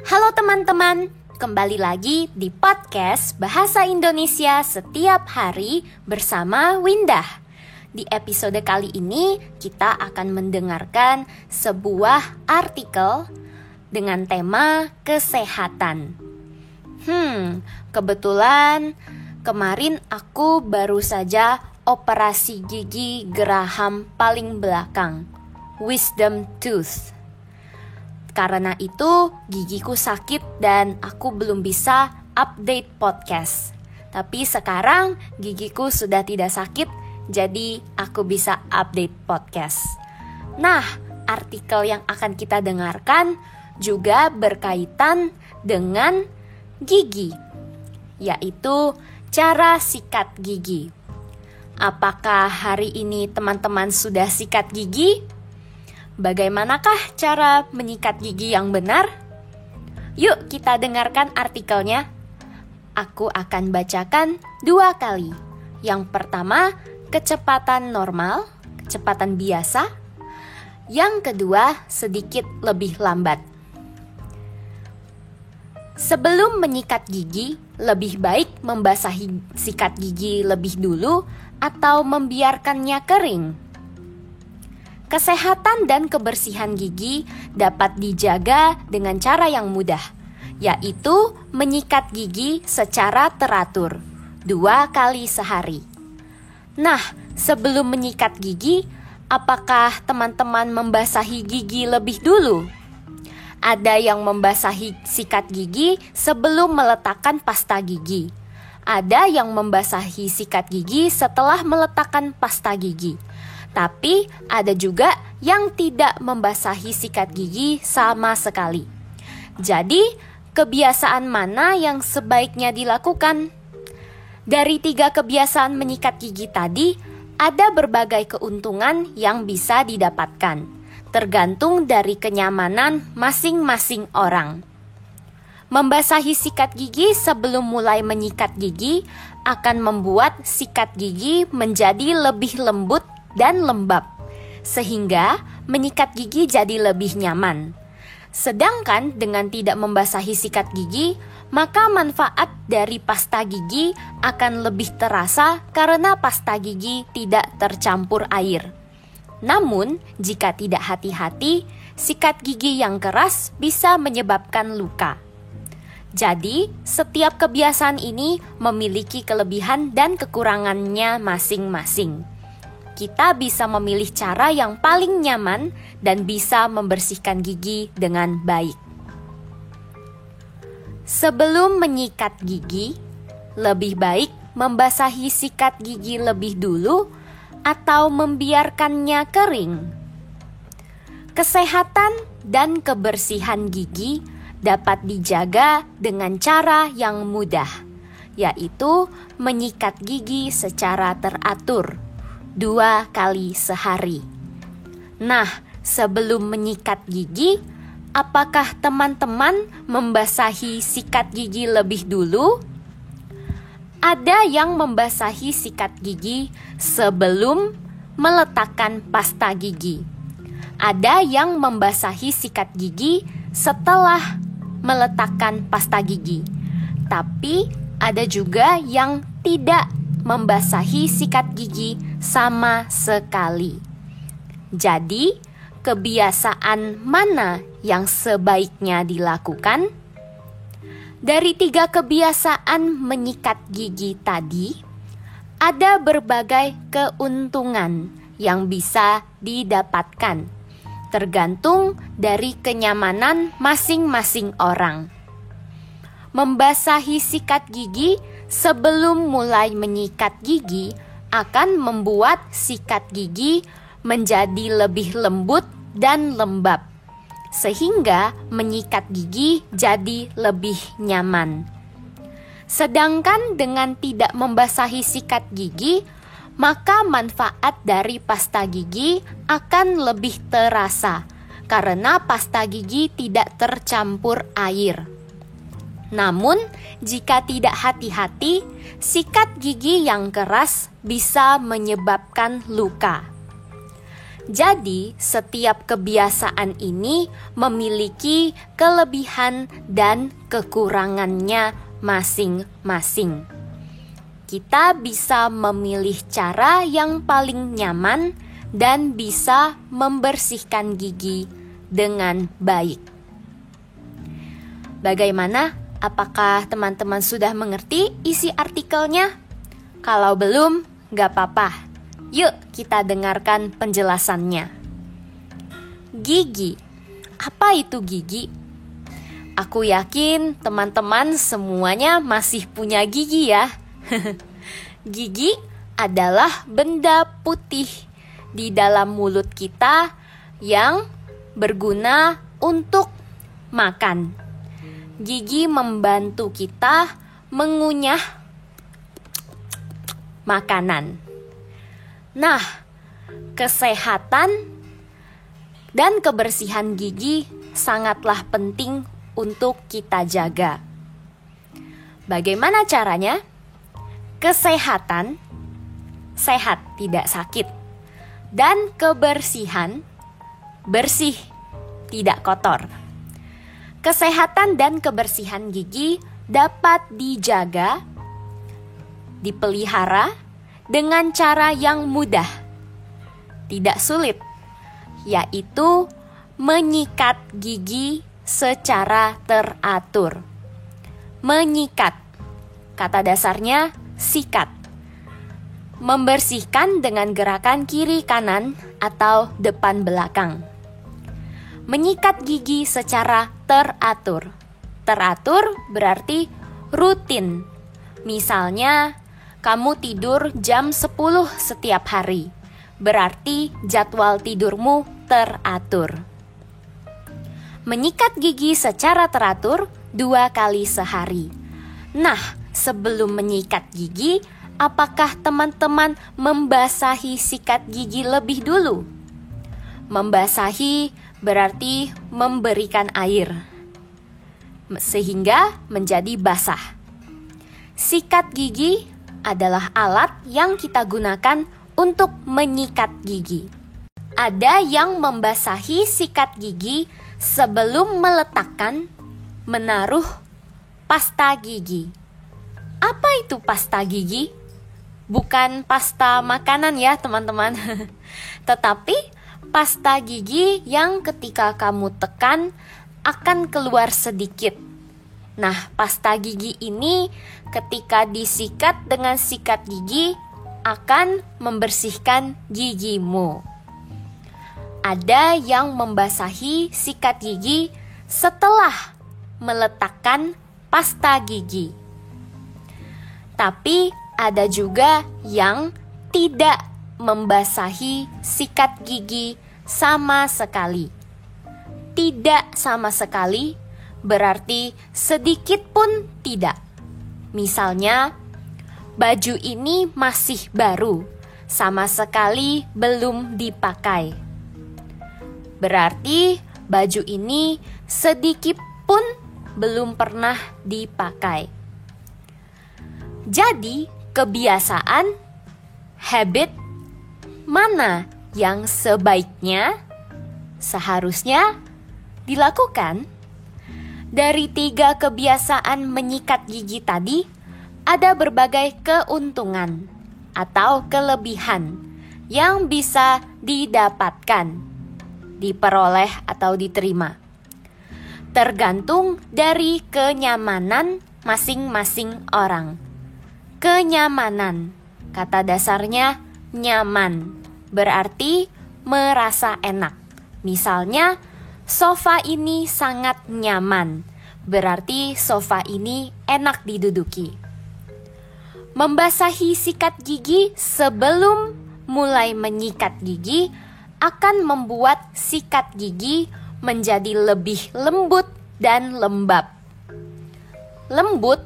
Halo teman-teman, kembali lagi di podcast Bahasa Indonesia Setiap Hari bersama Windah. Di episode kali ini kita akan mendengarkan sebuah artikel dengan tema kesehatan. Kebetulan kemarin aku baru saja operasi gigi geraham paling belakang, wisdom tooth. Karena itu gigiku sakit dan aku belum bisa update podcast. Tapi sekarang gigiku sudah tidak sakit, jadi aku bisa update podcast. Nah, artikel yang akan kita dengarkan juga berkaitan dengan gigi, yaitu cara sikat gigi. Apakah hari ini teman-teman sudah sikat gigi? Bagaimanakah cara menyikat gigi yang benar? Yuk kita dengarkan artikelnya. Aku akan bacakan 2 kali. Yang pertama, kecepatan normal, kecepatan biasa. Yang kedua, sedikit lebih lambat. Sebelum menyikat gigi, lebih baik membasahi sikat gigi lebih dulu atau membiarkannya kering. Kesehatan dan kebersihan gigi dapat dijaga dengan cara yang mudah, yaitu menyikat gigi secara teratur 2 kali sehari. Nah, sebelum menyikat gigi, apakah teman-teman membasahi gigi lebih dulu? Ada yang membasahi sikat gigi sebelum meletakkan pasta gigi. Ada yang membasahi sikat gigi setelah meletakkan pasta gigi. Tapi ada juga yang tidak membasahi sikat gigi sama sekali. Jadi, kebiasaan mana yang sebaiknya dilakukan? Dari 3 kebiasaan menyikat gigi tadi, ada berbagai keuntungan yang bisa didapatkan, tergantung dari kenyamanan masing-masing orang. Membasahi sikat gigi sebelum mulai menyikat gigi akan membuat sikat gigi menjadi lebih lembut dan lembab, sehingga menyikat gigi jadi lebih nyaman. Sedangkan dengan tidak membasahi sikat gigi, maka manfaat dari pasta gigi akan lebih terasa karena pasta gigi tidak tercampur air. Namun, jika tidak hati-hati, sikat gigi yang keras bisa menyebabkan luka. Jadi, setiap kebiasaan ini memiliki kelebihan dan kekurangannya masing-masing. Kita bisa memilih cara yang paling nyaman dan bisa membersihkan gigi dengan baik. Sebelum menyikat gigi, lebih baik membasahi sikat gigi lebih dulu atau membiarkannya kering. Kesehatan dan kebersihan gigi dapat dijaga dengan cara yang mudah, yaitu menyikat gigi secara teratur 2 kali sehari. Nah, sebelum menyikat gigi, apakah teman-teman membasahi sikat gigi lebih dulu? Ada yang membasahi sikat gigi sebelum meletakkan pasta gigi. Ada yang membasahi sikat gigi setelah meletakkan pasta gigi. Tapi ada juga yang tidak membasahi sikat gigi sama sekali. Jadi, kebiasaan mana yang sebaiknya dilakukan? Dari 3 kebiasaan menyikat gigi tadi, ada berbagai keuntungan yang bisa didapatkan, tergantung dari kenyamanan masing-masing orang. Membasahi sikat gigi sebelum mulai menyikat gigi akan membuat sikat gigi menjadi lebih lembut dan lembab, sehingga menyikat gigi jadi lebih nyaman. Sedangkan dengan tidak membasahi sikat gigi, maka manfaat dari pasta gigi akan lebih terasa karena pasta gigi tidak tercampur air. Namun, jika tidak hati-hati, sikat gigi yang keras bisa menyebabkan luka. Jadi, setiap kebiasaan ini memiliki kelebihan dan kekurangannya masing-masing. Kita bisa memilih cara yang paling nyaman dan bisa membersihkan gigi dengan baik. Bagaimana? Apakah teman-teman sudah mengerti isi artikelnya? Kalau belum, gak apa-apa. Yuk kita dengarkan penjelasannya. Gigi. Apa itu gigi? Aku yakin teman-teman semuanya masih punya gigi ya. Gigi adalah benda putih di dalam mulut kita yang berguna untuk makan. Gigi membantu kita mengunyah makanan. Nah, kesehatan dan kebersihan gigi sangatlah penting untuk kita jaga. Bagaimana caranya? Kesehatan, sehat tidak sakit, dan kebersihan, bersih tidak kotor. Kesehatan dan kebersihan gigi dapat dijaga, dipelihara dengan cara yang mudah, tidak sulit, yaitu menyikat gigi secara teratur. Menyikat, kata dasarnya sikat. Membersihkan dengan gerakan kiri kanan atau depan belakang. Menyikat gigi secara teratur. Teratur berarti rutin. Misalnya, kamu tidur jam 10 setiap hari. Berarti jadwal tidurmu teratur. Menyikat gigi secara teratur 2 kali sehari. Nah, sebelum menyikat gigi, apakah teman-teman membasahi sikat gigi lebih dulu? Membasahi berarti memberikan air, sehingga menjadi basah. Sikat gigi adalah alat yang kita gunakan untuk menyikat gigi. Ada yang membasahi sikat gigi sebelum meletakkan, menaruh pasta gigi. Apa itu pasta gigi? Bukan pasta makanan ya teman-teman. Tetapi pasta gigi yang ketika kamu tekan akan keluar sedikit. Nah, pasta gigi ini ketika disikat dengan sikat gigi akan membersihkan gigimu. Ada yang membasahi sikat gigi setelah meletakkan pasta gigi. Tapi ada juga yang tidak membasahi sikat gigi sama sekali. Tidak sama sekali berarti sedikit pun tidak. Misalnya, baju ini masih baru, sama sekali belum dipakai. Berarti baju ini sedikit pun belum pernah dipakai. Jadi, kebiasaan, habit, mana yang seharusnya dilakukan? Dari 3 kebiasaan menyikat gigi tadi, ada berbagai keuntungan atau kelebihan yang bisa didapatkan, diperoleh atau diterima. Tergantung dari kenyamanan masing-masing orang. Kenyamanan, kata dasarnya nyaman, berarti merasa enak. Misalnya, sofa ini sangat nyaman, berarti sofa ini enak diduduki. Membasahi sikat gigi sebelum mulai menyikat gigi akan membuat sikat gigi menjadi lebih lembut dan lembab. Lembut,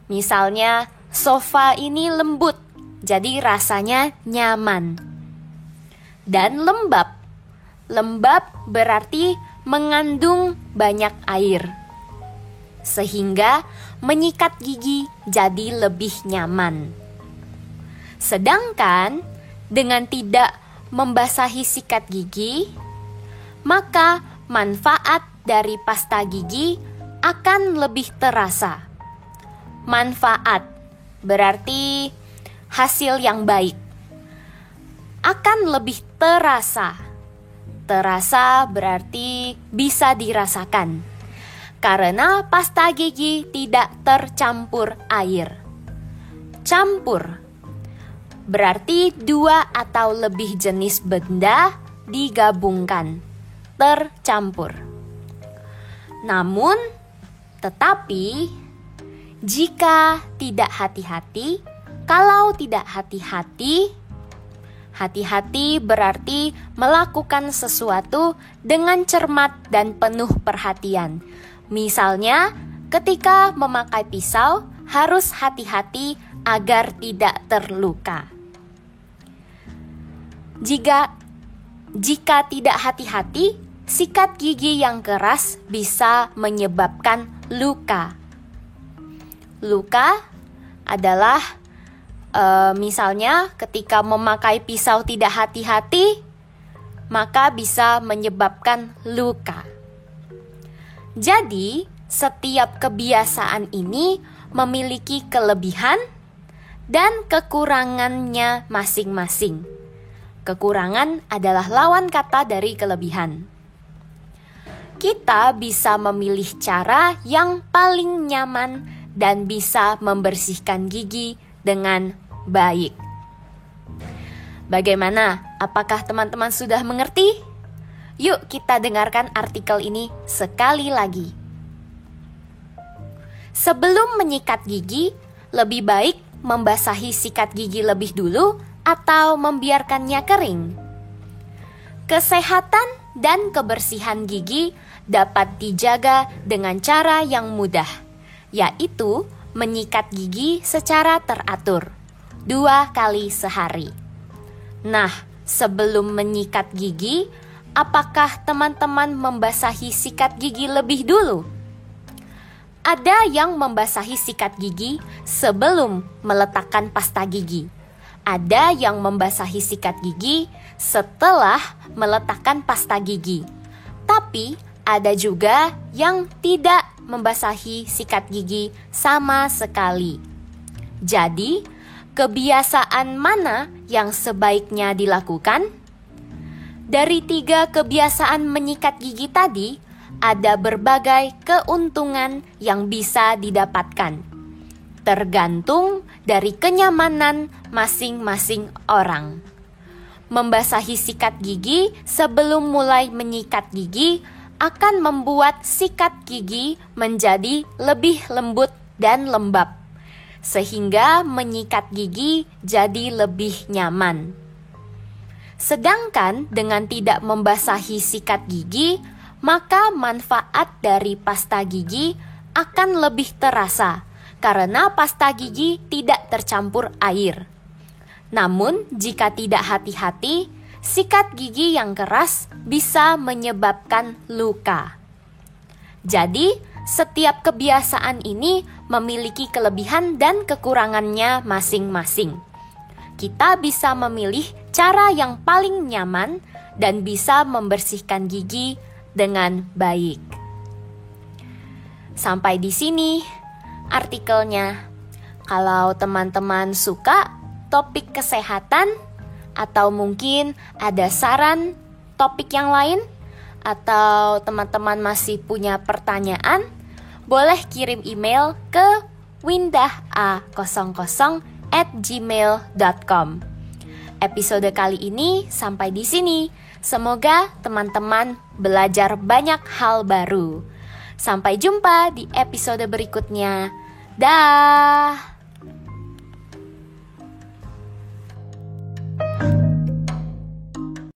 misalnya sofa ini lembut, jadi rasanya nyaman. Dan lembab, lembab berarti mengandung banyak air, sehingga menyikat gigi jadi lebih nyaman. Sedangkan dengan tidak membasahi sikat gigi, maka manfaat dari pasta gigi akan lebih terasa. Manfaat berarti hasil yang baik. Akan lebih terasa. Terasa berarti bisa dirasakan. Karena pasta gigi tidak tercampur air. Campur berarti dua atau lebih jenis benda digabungkan. Tercampur. Namun, tetapi, jika tidak hati-hati, kalau tidak hati-hati, hati-hati berarti melakukan sesuatu dengan cermat dan penuh perhatian. Misalnya, ketika memakai pisau, harus hati-hati agar tidak terluka. Jika tidak hati-hati, sikat gigi yang keras bisa menyebabkan luka. Luka adalah misalnya ketika memakai pisau tidak hati-hati, maka bisa menyebabkan luka. Jadi, setiap kebiasaan ini memiliki kelebihan dan kekurangannya masing-masing. Kekurangan adalah lawan kata dari kelebihan. Kita bisa memilih cara yang paling nyaman dan bisa membersihkan gigi dengan baik. Bagaimana? Apakah teman-teman sudah mengerti? Yuk kita dengarkan artikel ini sekali lagi. Sebelum menyikat gigi, lebih baik membasahi sikat gigi lebih dulu atau membiarkannya kering. Kesehatan dan kebersihan gigi dapat dijaga dengan cara yang mudah, yaitu menyikat gigi secara teratur 2 kali sehari. Nah, sebelum menyikat gigi, apakah teman-teman membasahi sikat gigi lebih dulu? Ada yang membasahi sikat gigi sebelum meletakkan pasta gigi. Ada yang membasahi sikat gigi setelah meletakkan pasta gigi. Tapi ada juga yang tidak membasahi sikat gigi sama sekali. Jadi, kebiasaan mana yang sebaiknya dilakukan? Dari 3 kebiasaan menyikat gigi tadi, ada berbagai keuntungan yang bisa didapatkan. Tergantung dari kenyamanan masing-masing orang. Membasahi sikat gigi sebelum mulai menyikat gigi akan membuat sikat gigi menjadi lebih lembut dan lembab, sehingga menyikat gigi jadi lebih nyaman. Sedangkan dengan tidak membasahi sikat gigi, maka manfaat dari pasta gigi akan lebih terasa karena pasta gigi tidak tercampur air. Namun, jika tidak hati-hati, sikat gigi yang keras bisa menyebabkan luka. Jadi, setiap kebiasaan ini memiliki kelebihan dan kekurangannya masing-masing. Kita bisa memilih cara yang paling nyaman dan bisa membersihkan gigi dengan baik. Sampai di sini artikelnya. Kalau teman-teman suka topik kesehatan atau mungkin ada saran topik yang lain atau teman-teman masih punya pertanyaan, boleh kirim email ke windah@gmail.com. Episode kali ini sampai di sini. Semoga teman-teman belajar banyak hal baru. Sampai jumpa di episode berikutnya. Dah.